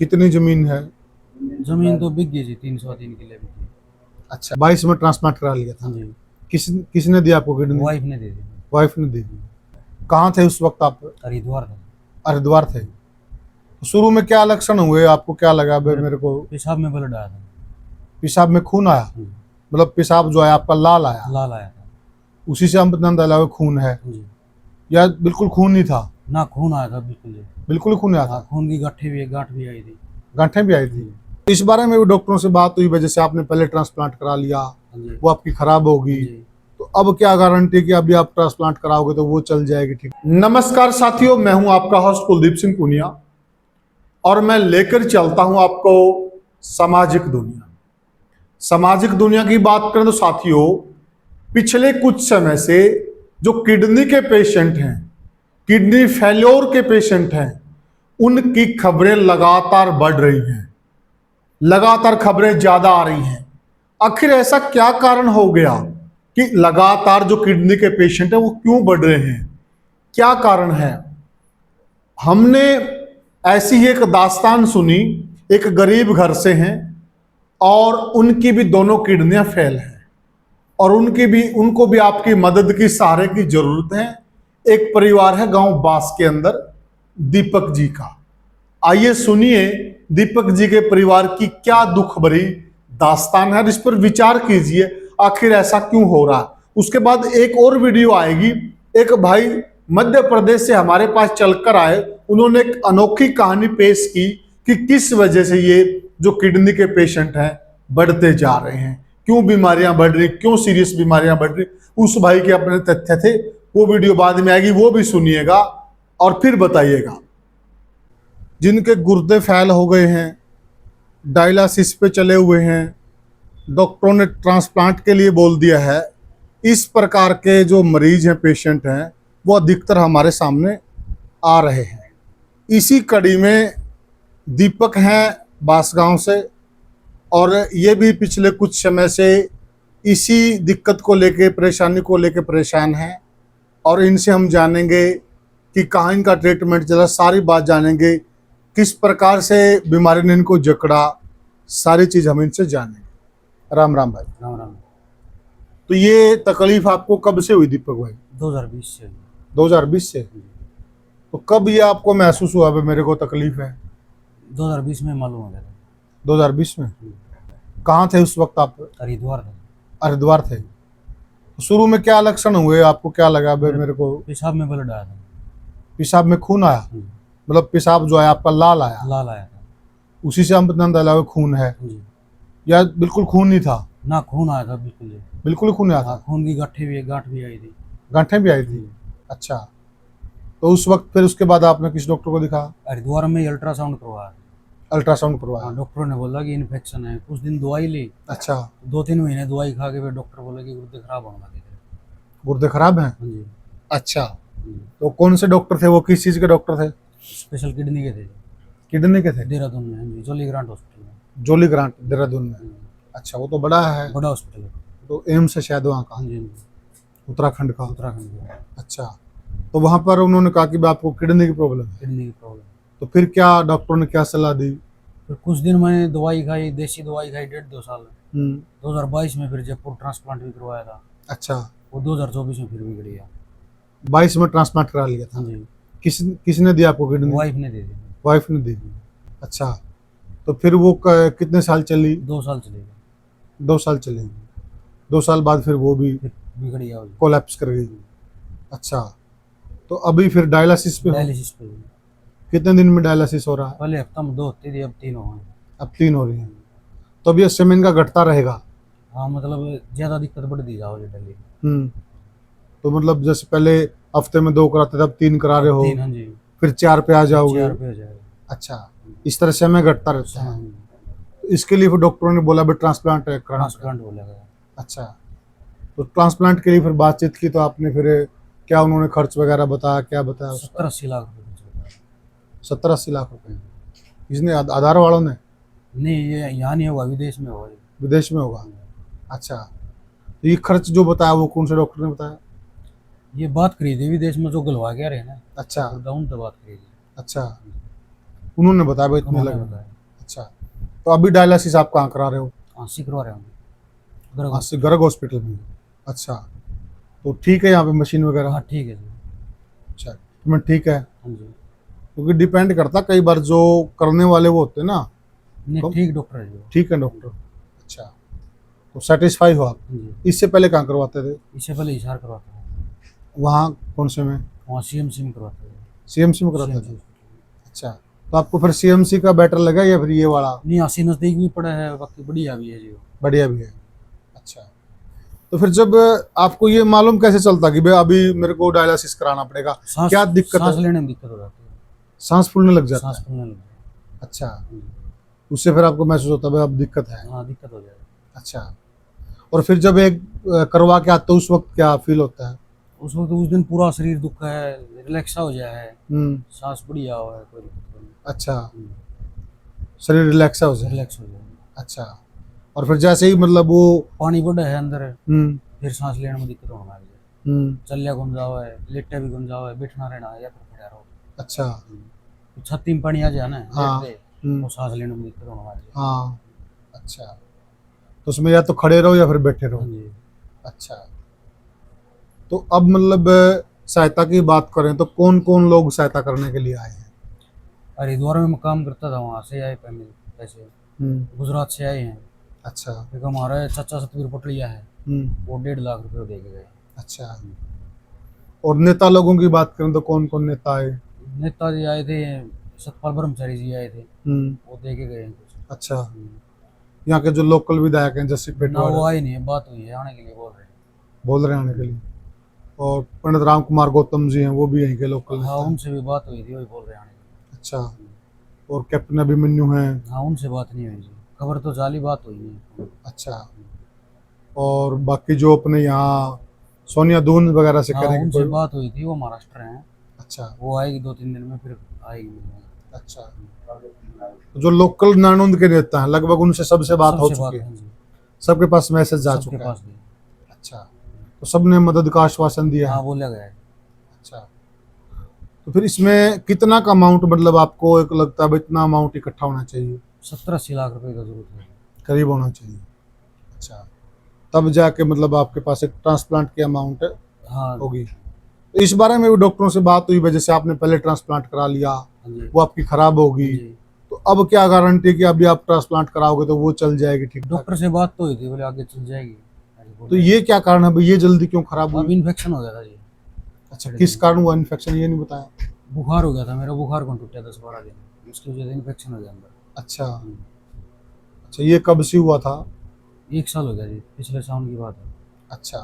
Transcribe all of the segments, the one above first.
कितनी जमीन है? जमीन तो बिक गई थी, 303 किले बिक गई। अच्छा, 22 में ट्रांसप्लांट करा लिया था। जी, किसने दिया आपको किडनी? वाइफ ने दे दी। वाइफ ने दी। कहाँ थे उस वक्त आप? हरिद्वार था। हरिद्वार थे। तो शुरू में क्या लक्षण हुए, आपको क्या लगा भाई मेरे को? पेशाब में ब्लड आया था। पेशाब में खून आया? जी, मतलब पेशाब जो है आपका लाल आया, लाल आया था। उसी से हम पता लगा खून है, जी, या बिल्कुल खून नहीं था? ना खून आया था बिल्कुल जी। बिल्कुल खून आया हाँ, था। खून की गांठ भी आई थी। गांठें भी आई थी। इस बारे में भी डॉक्टरों से बात हुई, वजह से आपने पहले ट्रांसप्लांट करा लिया, जी, वो आपकी खराब होगी, जी। तो अब क्या गारंटी है कि अभी आप ट्रांसप्लांट कराओगे तो वो चल जाएगी? ठीक। नमस्कार साथियों, मैं हूं आपका होस्ट कुलदीप सिंह पुनिया और मैं लेकर चलता हूं आपको सामाजिक दुनिया। सामाजिक दुनिया की बात करें तो साथियों, पिछले कुछ समय से जो किडनी के पेशेंट हैं, किडनी फेल्योर के पेशेंट हैं, उनकी खबरें लगातार बढ़ रही हैं, लगातार खबरें ज्यादा आ रही हैं। आखिर ऐसा क्या कारण हो गया कि लगातार जो किडनी के पेशेंट हैं वो क्यों बढ़ रहे हैं? क्या कारण है? हमने ऐसी ही एक दास्तान सुनी। एक गरीब घर से हैं और उनकी भी दोनों किडनियां फेल हैं और उनको भी आपकी मदद की, सहारे की जरूरत है। एक परिवार है गांव बास के अंदर, दीपक जी का। आइए सुनिए दीपक जी के परिवार की क्या दुख भरी दास्तान है, इस पर विचार कीजिए आखिर ऐसा क्यों हो रहा है। उसके बाद एक और वीडियो आएगी, एक भाई मध्य प्रदेश से हमारे पास चलकर आए, उन्होंने एक अनोखी कहानी पेश की कि किस वजह से ये जो किडनी के पेशेंट हैं बढ़ते जा रहे हैं, क्यों बीमारियां बढ़ रही, क्यों सीरियस बीमारियां बढ़ रही। उस भाई के अपने तथ्य थे, वो वीडियो बाद में आएगी, वो भी सुनिएगा और फिर बताइएगा। जिनके गुर्दे फैल हो गए हैं, डायलिसिस पे चले हुए हैं, डॉक्टरों ने ट्रांसप्लांट के लिए बोल दिया है, इस प्रकार के जो मरीज हैं, पेशेंट हैं, वो अधिकतर हमारे सामने आ रहे हैं। इसी कड़ी में दीपक हैं बासगांव से, और ये भी पिछले कुछ समय से इसी दिक्कत को लेके, परेशानी को लेके परेशान हैं, और इनसे हम जानेंगे कि कहाँ इनका ट्रीटमेंट चला, सारी बात जानेंगे, किस प्रकार से बीमारी ने इनको जकड़ा, सारी चीज हम इनसे जानेंगे। राम राम भाई। राम राम। तो ये तकलीफ आपको कब से हुई दीपक भाई? 2020 से। 2020 से? तो कब ये आपको महसूस हुआ भाई मेरे को तकलीफ है? 2020 में मालूम हो गया था। 2020 में? कहाँ थे उस वक्त आप? हरिद्वार था। हरिद्वार थे। तो शुरू में क्या लक्षण हुए, आपको क्या लगा भाई मेरे को? पेशाब में ब्लड आया था। पेशाब में खून आया? मतलब पेशाब जो है आपका लाल आया, लाल आया था। उसी से हम पता लगा खून है, जी, या बिल्कुल खून नहीं था? ना खून आया था बिल्कुल जी। बिल्कुल खून आया हाँ, था। खून की गांठ भी आई थी। गांठें भी आई थी? अच्छा। तो उस वक्त फिर उसके बाद आपने किस डॉक्टर को दिखाया? हरिद्वार में अल्ट्रासाउंड करवाया। अल्ट्रासाउंड करवाया? हाँ, डॉक्टर ने बोला कि इन्फेक्शन है। कुछ दिन दवाई ली। अच्छा। 2-3 महीने दवाई खा के फिर डॉक्टर बोला कि गुर्दे खराब होने लगे थे। गुर्दे खराब हैं? हाँ जी। अच्छा। जी। तो कौन से डॉक्टर थे वो, किस चीज के डॉक्टर थे? स्पेशल किडनी के थे। किडनी के थे? देहरादून में। हाँ जी, जोली ग्रांट हॉस्पिटल में। जोली ग्रांट देहरादून में? अच्छा, वो तो बड़ा है, बड़ा हॉस्पिटल है। तो एम्स है शायद वहाँ का, हाँ जी, हाँ जी, उत्तराखंड का। उत्तराखंड में। अच्छा। तो वहाँ पर उन्होंने कहा कि आपको किडनी की प्रॉब्लम है, किडनी की प्रॉब्लम। तो फिर क्या डॉक्टरों ने क्या सलाह दी? फिर कुछ दिन मैंने दवाई खाई, देसी दवाई खाई 1.5-2 साल। 2022 में फिर जयपुर ट्रांसप्लांट भी करवाया था। अच्छा। वो 2024 में फिर बिगड़ गया। 22 में ट्रांसप्लांट करा लिया था? हाँ जी, किसने दिया आपको किडनी? वाइफ ने दे दी। वाइफ ने दी। अच्छा। तो फिर वो कितने साल चली? 2 साल चलेगा। 2 साल चली। 2 साल बाद फिर वो भी फिर बिगड़ गया वो। कोलैप्स कर गई। अच्छा। तो अभी फिर डायलिसिस पे हो? डायलिसिस पे। कितने दिन में डायलिसिस हो रहा है? पहले हफ्ता में 2 होती थी, अब 3 हो गए। अब 3 हो रही है। तो अब ये समय इनका घटता रहेगा? हाँ, मतलब ज्यादा दिक्कत बढ़ती जाओ डेली। तो मतलब जैसे पहले हफ्ते में 2 कराते थे, अब 3 करा रहे हो, 3। हाँ जी, फिर 4 पे आ जाओगे? 4 पे हो जाएगा। अच्छा, इस तरह समय घटता रहता है। इसके लिए फिर डॉक्टरों ने बोला भाई ट्रांसप्लांट कराना। ट्रांसप्लांट बोलेगा। अच्छा। तो ट्रांसप्लांट के लिए फिर बातचीत की, तो आपने फिर क्या उन्होंने खर्च वगैरह बताया, क्या बताया उसका? 70-80 लाख रुपए। 70-80 लाख रुपए? इसने आधार वालों ने? नहीं, ये यहाँ नहीं होगा, विदेश में होगा। विदेश में होगा? अच्छा। तो ये खर्च जो बताया वो कौन से डॉक्टर ने बताया? ये बात करी थी विदेश में, जो गलवा के रहे ना। अच्छा। डाउन तो बात करी थी। अच्छा, उन्होंने बताया भाई इतने उन्होंने लगे? बताया। अच्छा, तो अभी डायलिसिस आप कहाँ करा रहे हो? हाँसी करवा रहे हैं हाँ से गर्ग हॉस्पिटल में। अच्छा, तो ठीक है यहाँ पे मशीन वगैरह? हाँ ठीक है जी। अच्छा, ट्रीटमेंट ठीक है? हाँ जी, क्योंकि डिपेंड करता, कई बार जो करने वाले वो होते हैं ना। नहीं कम- ठीक डॉक्टर है जी वो। ठीक है डॉक्टर। अच्छा, तो सेटिस्फाई हो आप? हाँ जी, इससे पहले कहाँ करवाते थे? इससे पहले हिसार करवाता है, वहाँ कौन से में? वहाँ सीएमसी में करवाता है। सीएमसी में कराते CMC थे? अच्छा, तो आपको फिर सीएमसी का बेटर लगा या फिर ये वाला? नहीं, हाँसी नज़दीक भी पड़ा है, बाकी बढ़िया भी है जी वो। बढ़िया भी है। अच्छा, तो फिर जब आपको ये मालूम कैसे चलता कि भाई अभी मेरे को डायलिसिस कराना पड़ेगा? सांस क्या दिक्कत सांस है? लेने में दिक्कत हो जाती है, सांस फूलने लग जाता सांस है? फूलने लग जाती अच्छा, है। उससे फिर आपको महसूस होता है भाई अब दिक्कत है? हाँ दिक्कत हो जाएगी। अच्छा, और फिर जब एक करवा के आते हो उस वक्त क्या फील होता है? उस वक्त उस दिन पूरा शरीर दुखा है, रिलैक्स हो जाए है, सांस बढ़िया हो है, कोई दिक्कत नहीं। अच्छा, शरीर रिलैक्स हो जाए। रिलैक्स हो जाए। अच्छा, और फिर जैसे ही मतलब वो पानी बढ़ा है अंदर, हम्म फिर सांस लेने में दिक्कत होने लग जाए। चलिया गुम जाओ है, लेटे भी गुम जाओ है, बैठना रहना है या फिर खड़ा रहो। अच्छा, तो छाती में पानी आ जाए ना हाँ, लेटते, तो सांस लेने में दिक्कत होने लग जाए। हाँ। अच्छा, तो उसमें या तो खड़े रहो या फिर बैठे रहो। हाँ जी। अच्छा, तो अब मतलब सहायता की बात करें तो कौन कौन लोग सहायता करने के लिए आए हैं? हरिद्वार में मैं काम करता था, वहाँ से आए पहले पैसे, गुजरात से आए हैं। अच्छा। एक हमारा चाचा सतवीर पटलिया है, वो 1.5 लाख रुपए दे के गए। अच्छा, और नेता लोगों की बात करें तो कौन कौन नेता आए? नेताजी आए थे, सतपाल ब्रह्मचारी जी आए थे, वो दे के गए हैं कुछ। अच्छा, यहाँ के जो लोकल विधायक हैं जैसे ना पेटवाड़ वो आए नहीं है, बात हुई है, आने के लिए बोल रहे हैं। बोल रहे हैं आने के लिए, और पंडित राम कुमार गौतम जी हैं वो भी यहीं के लोकल हाँ नेता हैं। उनसे भी बात हुई थी, वही बोल रहे हैं आने के लिए। अच्छा, और कैप्टन अभिमन्यु हैं। हाँ उनसे बात नहीं हुई जी, खबर तो जाली बात हुई है। अच्छा, और बाकी जो अपने यहाँ सोनिया दून वगैरह से हाँ करेंगे उनसे कोई? बात हुई थी, वो महाराष्ट्र हैं, अच्छा। वो आएगी 2-3 दिन में, फिर आएगी। अच्छा, तो जो लोकल नानंद के नेता हैं लगभग उनसे सबसे बात हो सबसे बात चुकी है? है जी, सबके पास मैसेज जा सबके चुका है? पास गई। अच्छा, तो सबने मदद का आश्वासन दिया हाँ है? बोला गया है। अच्छा, तो फिर इसमें कितना का अमाउंट मतलब आपको एक लगता है इतना अमाउंट इकट्ठा होना चाहिए? 70-80 लाख रुपए का जरूरत है। करीब होना चाहिए। अच्छा, तब जाके मतलब आपके पास एक ट्रांसप्लांट की अमाउंट हाँ होगी। तो इस बारे में भी डॉक्टरों से बात हुई, वजह से आपने पहले ट्रांसप्लांट करा लिया, हाँ जी। वो आपकी खराब होगी, हाँ जी, तो अब क्या गारंटी कि अभी आप ट्रांसप्लांट कराओगे तो वो चल जाएगी ठीक ठाक? डॉक्टर से बात तो हुई थी, बोले आगे चल जाएगी, ऐसे बोले। तो ये क्या कारण है भाई, ये जल्दी क्यों खराब अब हुई? इन्फेक्शन हो गया था जी, अच्छा, किस कारण हुआ इन्फेक्शन ये नहीं बताया? बुखार हो गया था मेरा, बुखार कौन टूटा 10-12 दिन, उसकी वजह से इन्फेक्शन हो गया अंदर। अच्छा। अच्छा, ये कब से हुआ था? 1 साल हो गया जी, पिछले सावन की बात है। अच्छा,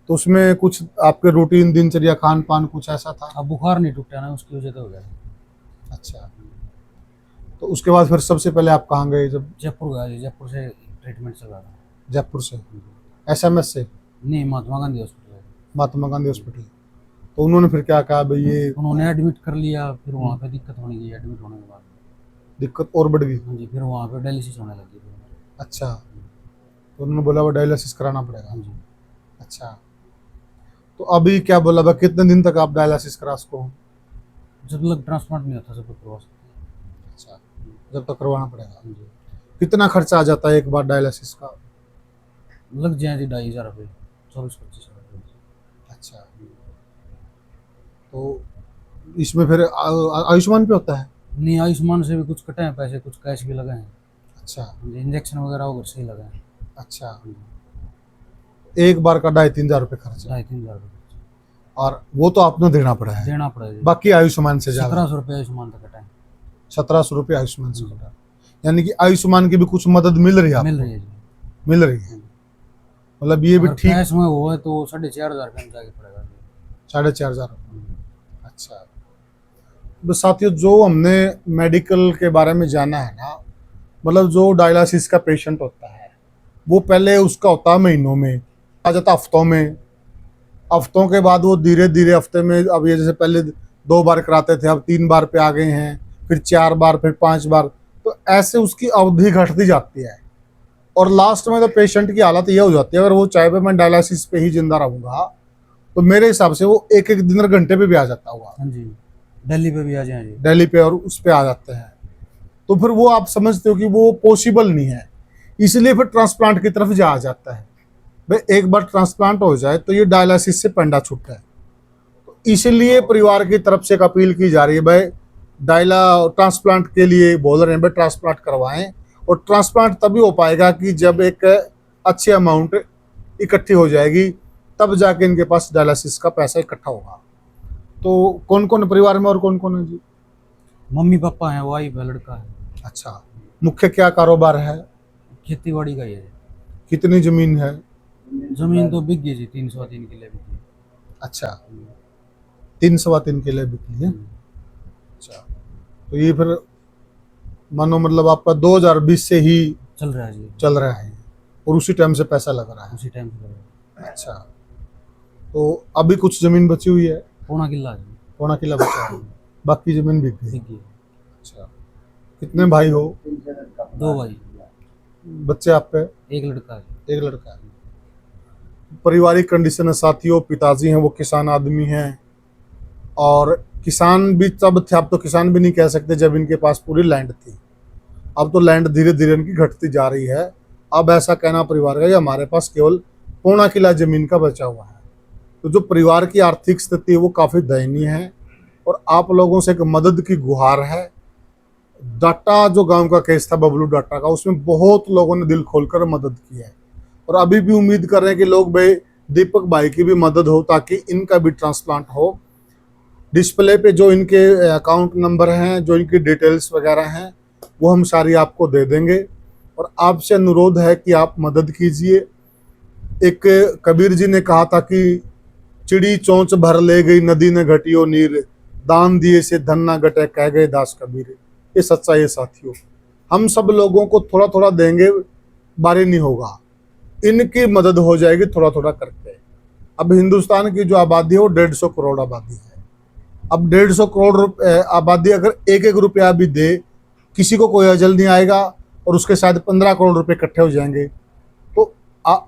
तो उसमें कुछ आपके रूटीन दिनचर्या खान पान कुछ ऐसा था? अब बुखार नहीं टूटा ना, उसकी वजह से हो गया। अच्छा, तो उसके बाद फिर सबसे पहले आप कहाँ गए जब? जयपुर गया जी, जयपुर से ट्रीटमेंट चल रहा था। जयपुर से? एसएमएस से? नहीं, महात्मा गांधी हॉस्पिटल है। महात्मा गांधी हॉस्पिटल। तो उन्होंने फिर क्या कहा भाई ये उन्होंने एडमिट कर लिया, फिर वहाँ पे दिक्कत होने लगी, एडमिट होने के बाद। दिक्कत और बढ़ गई? हाँ जी, फिर वहाँ पे डायलिसिस होने लगी थी। अच्छा, तो उन्होंने बोला वो डायलिसिस कराना पड़ेगा? हाँ जी। अच्छा, तो अभी क्या बोला भाई कितने दिन तक आप डायलिसिस करा सको? जब तक ट्रांसप्लांट नहीं होता जब तक करवा सकते हैं। अच्छा, जब तक करवाना पड़ेगा। हाँ जी। कितना खर्चा आ जाता है एक बार डायलिसिस का? लग जाए जी 2,500 रुपये, 24-25 रुपये। अच्छा, तो इसमें फिर आयुष्मान पे होता है? नहीं, आयुष्मान से भी कुछ कटे हैं पैसे, कुछ कैश भी लगे हैं। अच्छा। इंजेक्शन वगैरह वो घर से ही लगे हैं। अच्छा, एक बार का 2,500-3,000 रुपये खर्चा, 2,500 रुपये और वो तो आपने देना पड़ा है? देना पड़ेगा जी। बाकी आयुष्मान से ज्यादा? 1700 रुपये आयुष्मान तक कटे हैं। 1700 रुपये आयुष्मान से कटा, यानी कि आयुष्मान की भी कुछ मदद मिल रही है मिल आपको? रही है जी। मिल रही है, मतलब ये भी अगर ठीक? कैश में वो है तो 4,500 रुपये में जाके पड़ेगा जी। 4,500। अच्छा, बस साथियों जो हमने मेडिकल के बारे में जाना है ना, मतलब जो डायलिसिस का पेशेंट होता है वो पहले उसका होता है महीनों में, आ जाता हफ्तों में, हफ्तों के बाद वो धीरे धीरे हफ्ते में, अब ये जैसे पहले 2 बार कराते थे अब 3 बार पे आ गए हैं, फिर 4 बार, फिर 5 बार, तो ऐसे उसकी अवधि घटती जाती है, और लास्ट में तो पेशेंट की हालत ये हो जाती है अगर वो चाहे पे मैं डायलिसिस पे ही जिंदा रहूंगा तो मेरे हिसाब से वो एक एक दिन और घंटे पे भी आ जाता होगा। हाँ जी, दिल्ली पे भी आ जाए जी। दिल्ली पे और उस पे आ जाते हैं। तो फिर वो आप समझते हो कि वो पॉसिबल नहीं है, इसलिए फिर ट्रांसप्लांट की तरफ जाया जाता है। भाई एक बार ट्रांसप्लांट हो जाए तो ये डायलिसिस से पंडा छूटता है। तो इसलिए परिवार की तरफ से एक अपील की जा रही है, भाई ट्रांसप्लांट के लिए बोल रहे हैं, भाई ट्रांसप्लांट करवाएं। और ट्रांसप्लांट तभी हो पाएगा कि जब एक अच्छी अमाउंट इकट्ठी हो जाएगी, तब जाके इनके पास डायलिसिस का पैसा इकट्ठा होगा। तो कौन कौन परिवार में और कौन कौन है जी? मम्मी पापा हैं, वाइफ है, लड़का है। अच्छा, मुख्य क्या कारोबार है? खेती बाड़ी का ही है। कितनी जमीन है? जमीन तो बिक गई जी, 303 किले बिक गई। अच्छा, 3 किले बिकी है। अच्छा, तो ये फिर मानो मतलब आपका 2020 से ही चल रहा है जी, चल रहा है और उसी टाइम से पैसा लग रहा है। उसी टाइम से कर रहा है। अच्छा, तो अभी कुछ जमीन बची हुई है? पौना किला जी, पौना किला बचा है, बाकी जमीन बिक गई। बिक गई। अच्छा, कितने भाई हो? 2 भाई, बच्चे आप पे? एक लड़का है। एक लड़का है। पारिवारिक कंडीशन है साथियों, पिताजी हैं वो किसान आदमी हैं, और किसान भी तब थे, अब तो किसान भी नहीं कह सकते जब इनके पास पूरी लैंड थी। अब तो लैंड धीरे धीरे इनकी घटती जा रही है। अब ऐसा कहना परिवार का, हमारे पास केवल पौना किला जमीन का बचा हुआ है। तो जो परिवार की आर्थिक स्थिति है वो काफ़ी दयनीय है, और आप लोगों से एक मदद की गुहार है। डाटा जो गांव का केस था बबलू डाटा का, उसमें बहुत लोगों ने दिल खोलकर मदद की है, और अभी भी उम्मीद कर रहे हैं कि लोग भाई दीपक भाई की भी मदद हो ताकि इनका भी ट्रांसप्लांट हो। डिस्प्ले पे जो इनके अकाउंट नंबर हैं, जो इनकी डिटेल्स वगैरह हैं, वो हम सारी आपको दे देंगे। और आपसे अनुरोध है कि आप मदद कीजिए। एक कबीर जी ने कहा था कि चिड़ी चोंच भर ले गई नदी ने घटियो नीर, दान दिए से धन ना घटे कह गए दास कबीर। ये सच्चाई है साथियों, हम सब लोगों को थोड़ा थोड़ा देंगे, बारी नहीं होगा, इनकी मदद हो जाएगी थोड़ा थोड़ा करके। अब हिंदुस्तान की जो आबादी है वो 150 करोड़ आबादी है। अब 150 करोड़ आबादी अगर एक एक रुपया भी दे, किसी को कोई अजल नहीं आएगा, और उसके साथ 15 करोड़ रुपए इकट्ठे हो जाएंगे। तो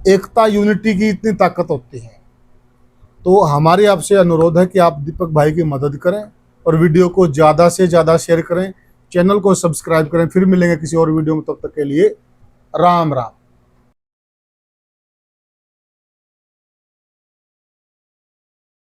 एकता, यूनिटी की इतनी ताकत होती है। तो हमारी आपसे अनुरोध है कि आप दीपक भाई की मदद करें और वीडियो को ज़्यादा से ज़्यादा शेयर करें, चैनल को सब्सक्राइब करें। फिर मिलेंगे किसी और वीडियो में, तब तक के लिए राम राम।